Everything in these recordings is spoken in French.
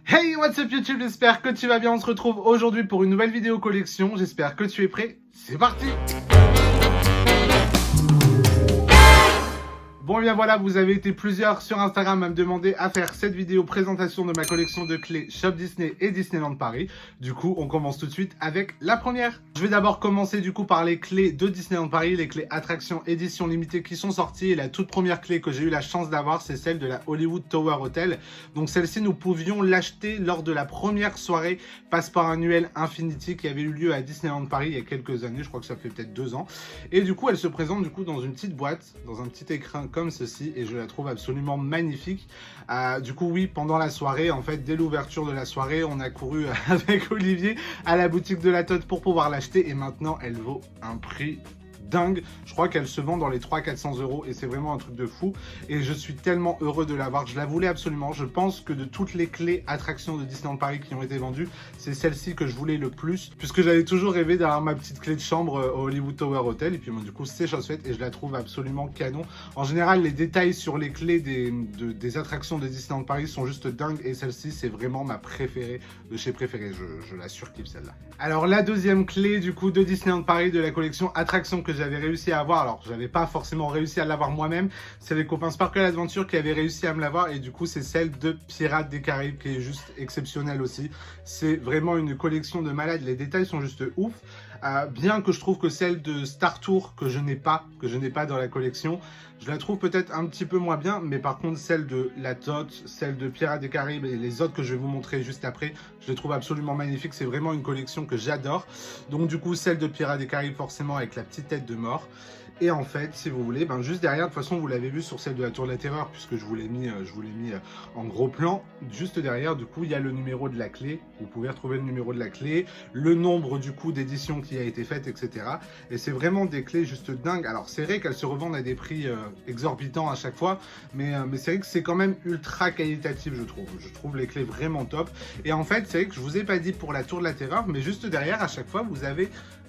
Hey, what's up YouTube, j'espère que tu vas bien, on se retrouve aujourd'hui pour une nouvelle vidéo collection, j'espère que tu es prêt, c'est parti! Bon, bien voilà, vous avez été plusieurs sur Instagram à me demander à faire cette vidéo présentation de ma collection de clés Shop Disney et Disneyland Paris. Du coup, on commence tout de suite avec la première. Je vais d'abord commencer du coup par les clés de Disneyland Paris, les clés attraction édition limitée qui sont sorties. Et la toute première clé que j'ai eu la chance d'avoir, c'est celle de la Hollywood Tower Hotel. Donc celle-ci, nous pouvions l'acheter lors de la première soirée passeport annuel Infinity qui avait eu lieu à Disneyland Paris il y a quelques années, je crois que ça fait peut-être 2 ans. Et du coup, elle se présente du coup dans une petite boîte, dans un petit écrin comme ceci, et je la trouve absolument magnifique. Du coup, oui, pendant la soirée, en fait, dès l'ouverture de la soirée, on a couru avec Olivier à la boutique de la Tote pour pouvoir l'acheter, et maintenant, elle vaut un prix dingue. Je crois qu'elle se vend dans les 300-400 euros et c'est vraiment un truc de fou et je suis tellement heureux de l'avoir. Je la voulais absolument. Je pense que de toutes les clés attractions de Disneyland Paris qui ont été vendues, c'est celle-ci que je voulais le plus puisque j'avais toujours rêvé d'avoir ma petite clé de chambre au Hollywood Tower Hotel et puis bon, du coup c'est chose faite et je la trouve absolument canon. En général, les détails sur les clés des attractions de Disneyland Paris sont juste dingues et celle-ci c'est vraiment ma préférée de chez préférée. Je la surkiffe celle-là. Alors la deuxième clé du coup de Disneyland Paris de la collection attractions que j'avais réussi à avoir, alors j'avais pas forcément réussi à l'avoir moi-même, c'est les copains Sparkle Adventure qui avaient réussi à me l'avoir et du coup c'est celle de Pirates des Caraïbes qui est juste exceptionnelle aussi. C'est vraiment une collection de malades, les détails sont juste ouf. Bien que je trouve que celle de Star Tour que je n'ai pas dans la collection, je la trouve peut-être un petit peu moins bien, mais par contre celle de la Tote, celle de Pirates des Caraïbes et les autres que je vais vous montrer juste après, je les trouve absolument magnifiques. C'est vraiment une collection que j'adore. Donc du coup celle de Pirates des Caraïbes forcément avec la petite tête de mort. Et en fait, si vous voulez, juste derrière, de toute façon, vous l'avez vu sur celle de la Tour de la Terreur, puisque je vous l'ai mis en gros plan. Juste derrière, du coup, il y a le numéro de la clé. Vous pouvez retrouver le numéro de la clé, le nombre du coup d'édition qui a été faite, etc. Et c'est vraiment des clés juste dingues. Alors, c'est vrai qu'elles se revendent à des prix exorbitants à chaque fois, mais c'est vrai que c'est quand même ultra qualitatif, je trouve. Je trouve les clés vraiment top. Et en fait, c'est vrai que je vous ai pas dit pour la Tour de la Terreur, mais juste derrière, à chaque fois, vous avez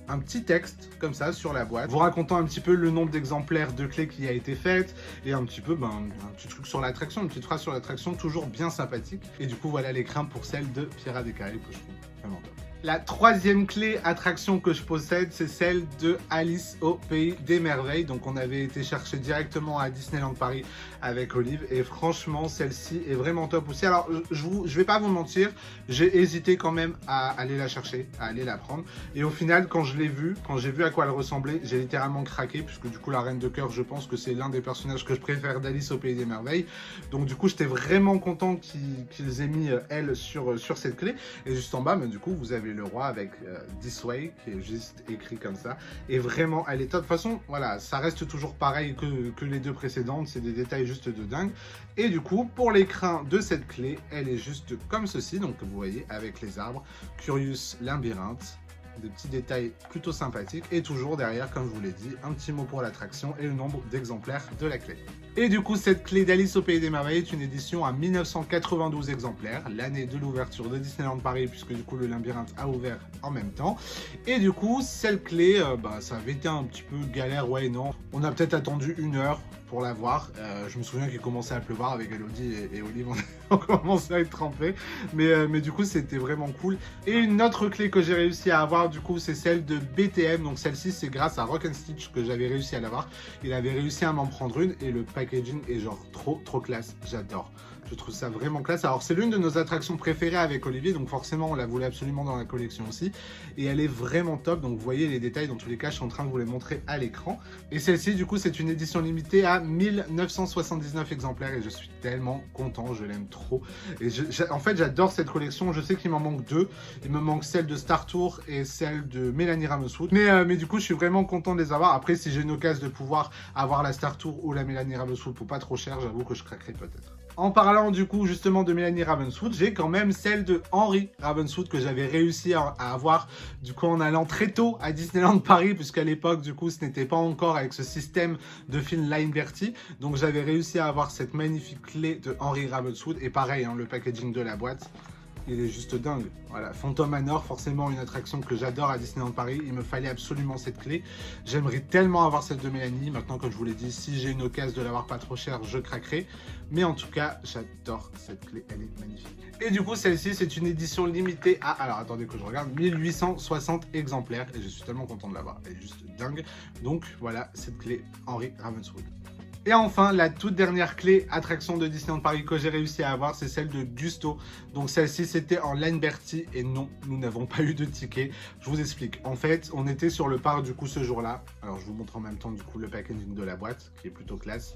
un petit texte comme ça sur la boîte, vous racontant un petit peu le nombre d'exemplaires de clés qui a été faite et un petit peu un petit truc sur l'attraction, une petite phrase sur l'attraction toujours bien sympathique. Et du coup voilà l'écrin pour celle de Pirates des Caraïbes que je trouve vraiment top. La troisième clé attraction que je possède, c'est celle de Alice au Pays des Merveilles. Donc on avait été chercher directement à Disneyland Paris avec Olive et franchement celle-ci est vraiment top aussi. Alors je vais pas vous mentir, j'ai hésité quand même à aller la chercher, à aller la prendre. Et au final quand je l'ai vue, quand j'ai vu à quoi elle ressemblait, j'ai littéralement craqué puisque du coup la Reine de Cœur, je pense que c'est l'un des personnages que je préfère d'Alice au Pays des Merveilles. Donc du coup j'étais vraiment content qu'ils aient mis elle sur cette clé. Et juste en bas, du coup vous avez le roi avec This Way qui est juste écrit comme ça et vraiment elle est top. De toute façon voilà, ça reste toujours pareil que les deux précédentes, c'est des détails juste de dingue. Et du coup pour l'écrin de cette clé, elle est juste comme ceci, donc vous voyez avec les arbres, Curious Labyrinthe, des petits détails plutôt sympathiques et toujours derrière, comme je vous l'ai dit, un petit mot pour l'attraction et le nombre d'exemplaires de la clé. Et du coup, cette clé d'Alice au Pays des Merveilles est une édition à 1992 exemplaires, l'année de l'ouverture de Disneyland Paris, puisque du coup le labyrinthe a ouvert en même temps. Et du coup, cette clé, ça avait été un petit peu galère, ouais et non. On a peut-être attendu 1 heure pour la voir. Je me souviens qu'il commençait à pleuvoir avec Elodie et Olive, on commençait à être trempés. Mais du coup, c'était vraiment cool. Et une autre clé que j'ai réussi à avoir, du coup, c'est celle de BTM. Donc celle-ci, c'est grâce à Rock and Stitch que j'avais réussi à l'avoir. Il avait réussi à m'en prendre une et le packaging est genre trop classe. J'adore. Je trouve ça vraiment classe. Alors c'est l'une de nos attractions préférées avec Olivier, donc forcément on la voulait absolument dans la collection aussi. Et elle est vraiment top, donc vous voyez les détails, dans tous les cas je suis en train de vous les montrer à l'écran. Et celle-ci du coup c'est une édition limitée à 1979 exemplaires et je suis tellement content, je l'aime trop. Et en fait j'adore cette collection, je sais qu'il m'en manque 2. Il me manque celle de Star Tour et celle de Mélanie Ravenswood. Mais du coup je suis vraiment content de les avoir. Après si j'ai une occasion de pouvoir avoir la Star Tour ou la Mélanie Ravenswood pour pas trop cher, j'avoue que je craquerai peut-être. En parlant du coup justement de Mélanie Ravenswood, j'ai quand même celle de Henry Ravenswood que j'avais réussi à avoir du coup en allant très tôt à Disneyland Paris, puisqu'à l'époque du coup ce n'était pas encore avec ce système de film line verti. Donc j'avais réussi à avoir cette magnifique clé de Henry Ravenswood et pareil le packaging de la boîte. il est juste dingue. Voilà, Phantom Manor, forcément une attraction que j'adore à Disneyland Paris. Il me fallait absolument cette clé. J'aimerais tellement avoir celle de Mélanie. Maintenant, comme je vous l'ai dit, si j'ai une occasion de l'avoir pas trop chère, je craquerai. Mais en tout cas, j'adore cette clé. Elle est magnifique. Et du coup, celle-ci, c'est une édition limitée à... Alors, attendez que je regarde. 1860 exemplaires. Et je suis tellement content de l'avoir. Elle est juste dingue. Donc, voilà, cette clé Henry Ravenswood. Et enfin, la toute dernière clé attraction de Disneyland Paris que j'ai réussi à avoir, c'est celle de Gusto. Donc celle-ci, c'était en Line Bertie et non, nous n'avons pas eu de ticket. Je vous explique. En fait, on était sur le parc du coup ce jour-là. Alors je vous montre en même temps du coup le packaging de la boîte qui est plutôt classe.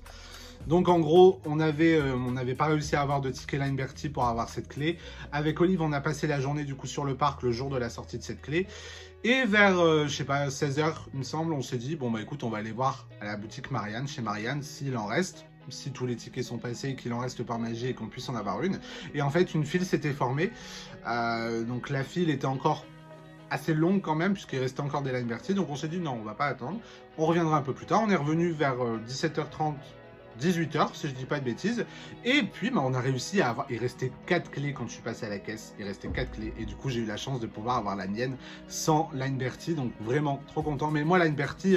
Donc en gros, on n'avait pas réussi à avoir de ticket Line Bertie pour avoir cette clé. Avec Olive, on a passé la journée du coup sur le parc le jour de la sortie de cette clé. Et vers, je sais pas, 16 h, il me semble, on s'est dit, bon bah écoute, on va aller voir à la boutique Marianne, chez Marianne, s'il en reste, si tous les tickets sont passés, qu'il en reste par magie et qu'on puisse en avoir une. Et en fait, une file s'était formée, donc la file était encore assez longue quand même, puisqu'il restait encore des Line Bertie, donc on s'est dit, non, on va pas attendre, on reviendra un peu plus tard, on est revenu vers 17 h30, 18 h, si je dis pas de bêtises. Et puis, bah, on a réussi à avoir... Il restait 4 clés quand je suis passé à la caisse. Il restait 4 clés. Et du coup, j'ai eu la chance de pouvoir avoir la mienne sans Line Bertie. Donc, vraiment, trop content. Mais moi, Line Bertie,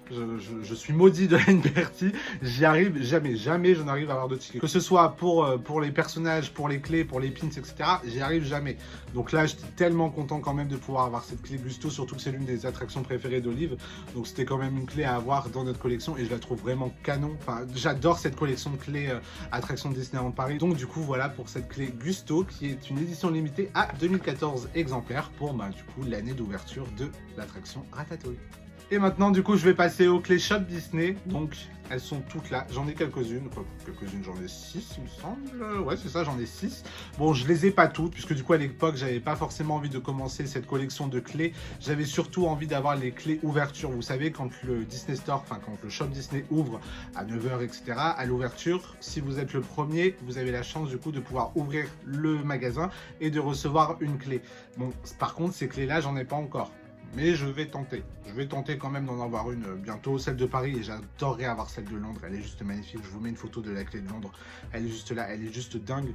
je suis maudit de Line Bertie. J'y arrive jamais. Jamais je n'arrive à avoir de tickets. Que ce soit pour les personnages, pour les clés, pour les pins, etc. J'y arrive jamais. Donc là, j'étais tellement content quand même de pouvoir avoir cette clé Gusto. Surtout que c'est l'une des attractions préférées d'Olive. Donc, c'était quand même une clé à avoir dans notre collection. Et je la trouve vraiment canon. Enfin, j'adore cette collection de clés attractions de Disneyland Paris. Donc du coup voilà pour cette clé Gusto qui est une édition limitée à 2014 exemplaires pour du coup l'année d'ouverture de l'attraction Ratatouille. Et maintenant du coup je vais passer aux clés Shop Disney. Donc elles sont toutes là, j'en ai quelques-unes, j'en ai 6 il me semble, ouais c'est ça, j'en ai 6. Bon je les ai pas toutes, puisque du coup à l'époque j'avais pas forcément envie de commencer cette collection de clés, j'avais surtout envie d'avoir les clés ouverture, vous savez quand le Disney Store, enfin quand le Shop Disney ouvre à 9 h etc, à l'ouverture, si vous êtes le premier, vous avez la chance du coup de pouvoir ouvrir le magasin et de recevoir une clé. Bon par contre ces clés là j'en ai pas encore. Mais je vais tenter quand même d'en avoir une bientôt, celle de Paris, et j'adorerais avoir celle de Londres, elle est juste magnifique, je vous mets une photo de la clé de Londres, elle est juste là, elle est juste dingue.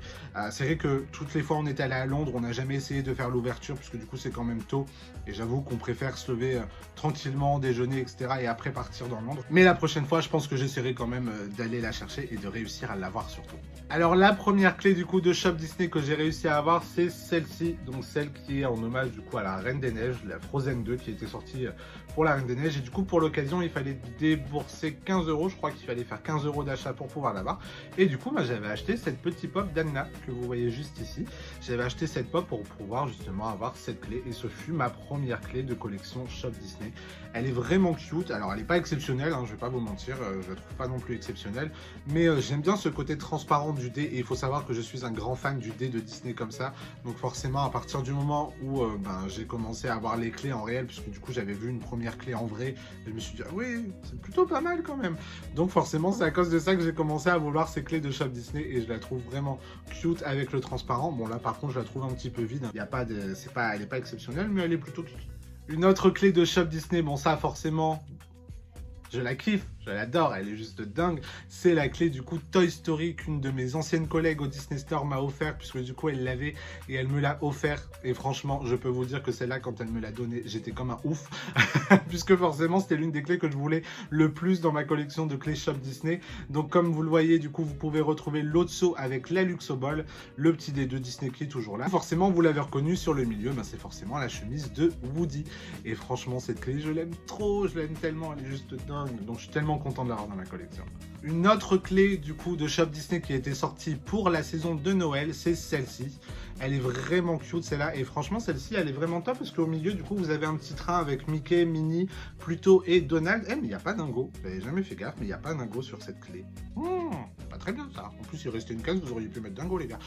C'est vrai que toutes les fois on est allé à Londres, on n'a jamais essayé de faire l'ouverture, puisque du coup c'est quand même tôt, et j'avoue qu'on préfère se lever tranquillement, déjeuner, etc. et après partir dans Londres. Mais la prochaine fois, je pense que j'essaierai quand même d'aller la chercher et de réussir à l'avoir surtout. Alors la première clé du coup de Shop Disney que j'ai réussi à avoir, c'est celle-ci, donc celle qui est en hommage du coup à la Reine des Neiges, la Frozen 2 qui était sortie pour la Reine des Neiges, et du coup pour l'occasion il fallait débourser 15 €, je crois qu'il fallait faire 15 € d'achat pour pouvoir l'avoir, et du coup j'avais acheté cette petite pop d'Anna que vous voyez juste ici, j'avais acheté cette pop pour pouvoir justement avoir cette clé, et ce fut ma première clé de collection Shop Disney. Elle est vraiment cute, alors elle n'est pas exceptionnelle, hein, je vais pas vous mentir, je la trouve pas non plus exceptionnelle, mais j'aime bien ce côté transparent du dé, et il faut savoir que je suis un grand fan du dé de Disney comme ça, donc forcément à partir du moment où j'ai commencé à avoir les clés en réel, puisque du coup j'avais vu une première clé en vrai, et je me suis dit ah oui c'est plutôt pas mal quand même, donc forcément c'est à cause de ça que j'ai commencé à vouloir ces clés de Shop Disney, et je la trouve vraiment cute avec le transparent. Bon là par contre je la trouve un petit peu vide, il y a pas de, elle est pas exceptionnelle, mais elle est plutôt cute. Une autre clé de Shop Disney, bon ça forcément je la kiffe, je l'adore, elle est juste dingue. C'est la clé du coup Toy Story qu'une de mes anciennes collègues au Disney Store m'a offert, puisque du coup elle l'avait et elle me l'a offert. Et franchement, je peux vous dire que celle-là, quand elle me l'a donnée, j'étais comme un ouf. Puisque forcément, c'était l'une des clés que je voulais le plus dans ma collection de clés Shop Disney. Donc comme vous le voyez, du coup, vous pouvez retrouver l'autre seau avec la Luxo Ball, le petit dé de Disney qui est toujours là. Forcément, vous l'avez reconnu sur le milieu, ben, c'est forcément la chemise de Woody. Et franchement, cette clé, je l'aime trop, je l'aime tellement, elle est juste dingue. Donc je suis tellement content de l'avoir dans ma collection. Une autre clé du coup de Shop Disney qui a été sortie pour la saison de Noël, c'est celle-ci. Elle est vraiment cute celle-là, et franchement celle-ci elle est vraiment top, parce qu'au milieu du coup vous avez un petit train avec Mickey, Minnie, Pluto et Donald. Eh mais il n'y a pas Dingo, j'avais jamais fait gaffe, mais il n'y a pas Dingo sur cette clé. Pas très bien ça, en plus il restait une case, vous auriez pu mettre Dingo les gars.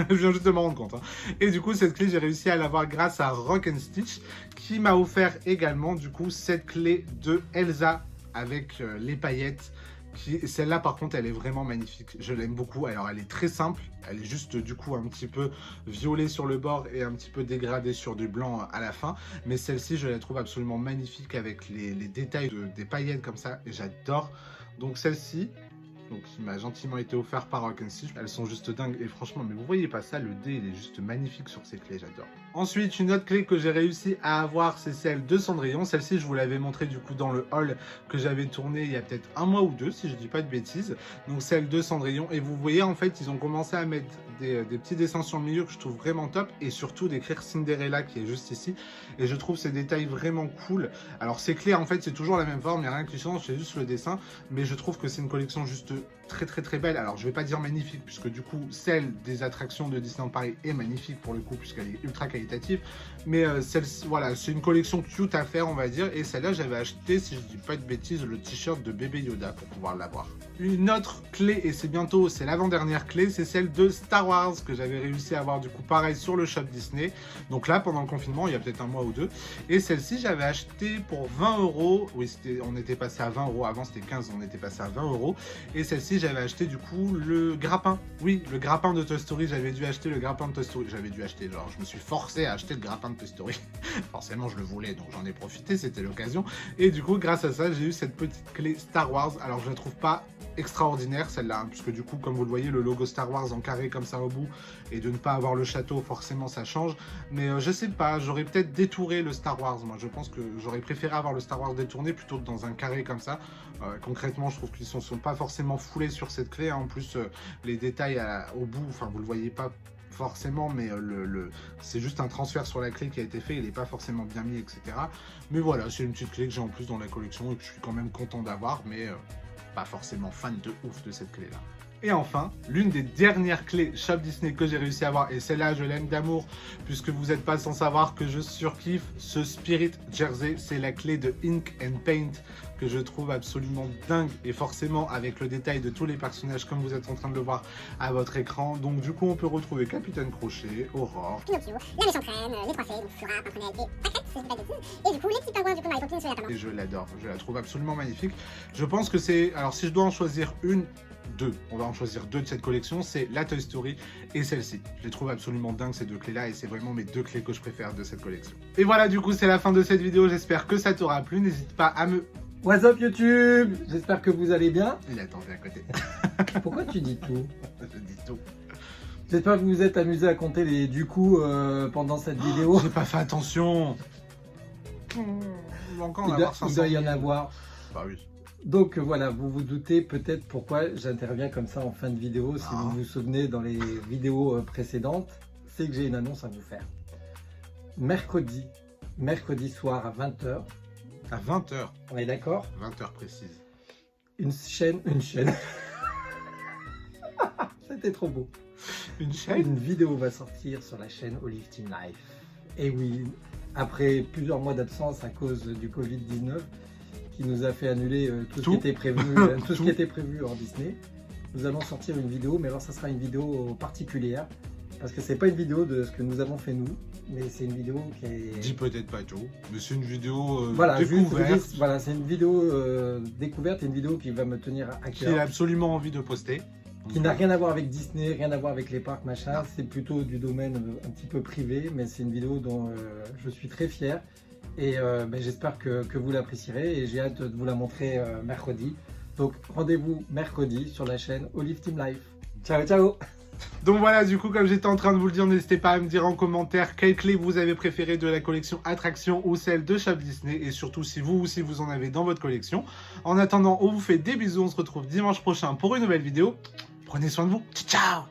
Je viens juste de m'en rendre compte. Hein. Et du coup cette clé j'ai réussi à l'avoir grâce à Rock and Stitch, qui m'a offert également du coup cette clé de Elsa avec les paillettes. Celle-là par contre elle est vraiment magnifique, je l'aime beaucoup. Alors elle est très simple, elle est juste du coup un petit peu violet sur le bord et un petit peu dégradée sur du blanc à la fin, mais celle-ci je la trouve absolument magnifique avec les détails des paillettes comme ça, et j'adore. Donc celle-ci donc qui m'a gentiment été offert par Rock'n'Stitch. Elles sont juste dingues et franchement, mais vous voyez pas ça, le dé il est juste magnifique sur ces clés, j'adore. Ensuite, une autre clé que j'ai réussi à avoir, c'est celle de Cendrillon. Celle-ci, je vous l'avais montré du coup dans le haul que j'avais tourné il y a peut-être un mois ou deux, si je dis pas de bêtises. Donc celle de Cendrillon. Et vous voyez, en fait, ils ont commencé à mettre des petits dessins sur le milieu que je trouve vraiment top. Et surtout d'écrire Cinderella qui est juste ici. Et je trouve ces détails vraiment cool. Alors ces clés, en fait, c'est toujours la même forme, il n'y a rien qui change, c'est juste le dessin. Mais je trouve que c'est une collection juste très belle. Alors je vais pas dire magnifique, puisque du coup, celle des attractions de Disneyland Paris est magnifique pour le coup, puisqu'elle est ultra qualitative. Mais voilà, c'est une collection cute à faire, on va dire. Et celle-là, j'avais acheté, si je dis pas de bêtises, le t-shirt de bébé Yoda pour pouvoir l'avoir. Une autre clé, et c'est l'avant-dernière clé, c'est celle de Star Wars que j'avais réussi à avoir du coup pareil sur le shop Disney. Donc là, pendant le confinement, il y a peut-être un mois ou deux. Et celle-ci, j'avais acheté pour 20 €. Oui, on était passé à 20 €. Avant, c'était 15, on était passé à 20 €. Et celle-ci, j'avais acheté du coup le grappin. Oui, le grappin de Toy Story. J'avais dû acheter le grappin de Toy Story. Genre, je me suis forcé à acheter le grappin de Toy Story. Forcément, je le voulais, donc j'en ai profité, c'était l'occasion. Et du coup, grâce à ça, j'ai eu cette petite clé Star Wars. Alors, je la trouve pas extraordinaire celle-là, hein, puisque du coup, comme vous le voyez, le logo Star Wars en carré comme ça au bout, et de ne pas avoir le château, forcément ça change. Mais je sais pas, j'aurais peut-être détouré le Star Wars. Moi, je pense que j'aurais préféré avoir le Star Wars détourné plutôt que dans un carré comme ça. Concrètement, je trouve qu'ils ne sont pas forcément foulés sur cette clé, hein. En plus, les détails au bout, enfin, vous le voyez pas forcément, mais c'est juste un transfert sur la clé qui a été fait, il n'est pas forcément bien mis, etc. Mais voilà, c'est une petite clé que j'ai en plus dans la collection et que je suis quand même content d'avoir, mais pas forcément fan de ouf de cette clé-là. Et enfin, l'une des dernières clés Shop Disney que j'ai réussi à avoir, et celle-là je l'aime d'amour, puisque vous n'êtes pas sans savoir que je surkiffe ce Spirit Jersey, c'est la clé de Ink and Paint, que je trouve absolument dingue, et forcément avec le détail de tous les personnages comme vous êtes en train de le voir à votre écran. Donc du coup on peut retrouver Capitaine Crochet, Aurore, Pinocchio, la méchante reine, les trois fées, donc Flora, Pimprenelle et Pâquerette, si je dis pas de bêtises. Et du coup les petits pingouins du coup Mary Poppins sur la table. et je l'adore, je la trouve absolument magnifique. Je pense que c'est, alors si je dois en choisir deux, on va en choisir deux de cette collection, c'est la Toy Story et celle-ci. Je les trouve absolument dingues ces deux clés-là et c'est vraiment mes deux clés que je préfère de cette collection. Et voilà, du coup c'est la fin de cette vidéo, j'espère que ça t'aura plu, n'hésite pas à me... What's up YouTube? J'espère que vous allez bien. Il attendait à côté. Pourquoi tu dis tout? Je dis tout. J'espère que vous vous êtes amusé à compter les du coup pendant cette vidéo. J'ai pas fait attention. Il va encore en avoir 500 il doit y en avoir. Bah oui. Donc voilà, vous vous doutez peut-être pourquoi j'interviens comme ça en fin de vidéo. Si vous vous souvenez dans les vidéos précédentes, c'est que j'ai une annonce à vous faire. Mercredi soir à 20 h. À 20 h. On est d'accord? 20 h précise. Une chaîne. C'était trop beau. Une chaîne? Une vidéo va sortir sur la chaîne Olive Team Life. Et oui, après plusieurs mois d'absence à cause du Covid-19, qui nous a fait annuler tout ce qui était prévu, tout ce qui était prévu hors Disney, nous allons sortir une vidéo, mais alors ça sera une vidéo particulière, parce que c'est pas une vidéo de ce que nous avons fait nous, mais c'est une vidéo qui est... Dis peut-être pas tout, mais c'est une vidéo voilà, découverte. Voilà, c'est une vidéo découverte, et une vidéo qui va me tenir à cœur. J'ai absolument envie de poster. Qui n'a rien à voir avec Disney, rien à voir avec les parcs, machin. C'est plutôt du domaine un petit peu privé, mais c'est une vidéo dont je suis très fier. Et j'espère que vous l'apprécierez et j'ai hâte de vous la montrer mercredi. Donc rendez-vous mercredi sur la chaîne Olive Team Life. Ciao, ciao! Donc voilà, du coup, comme j'étais en train de vous le dire, n'hésitez pas à me dire en commentaire quelle clé vous avez préférée de la collection Attraction ou celle de Shop Disney. Et surtout, si vous aussi vous en avez dans votre collection. En attendant, on vous fait des bisous. On se retrouve dimanche prochain pour une nouvelle vidéo. Prenez soin de vous. Ciao!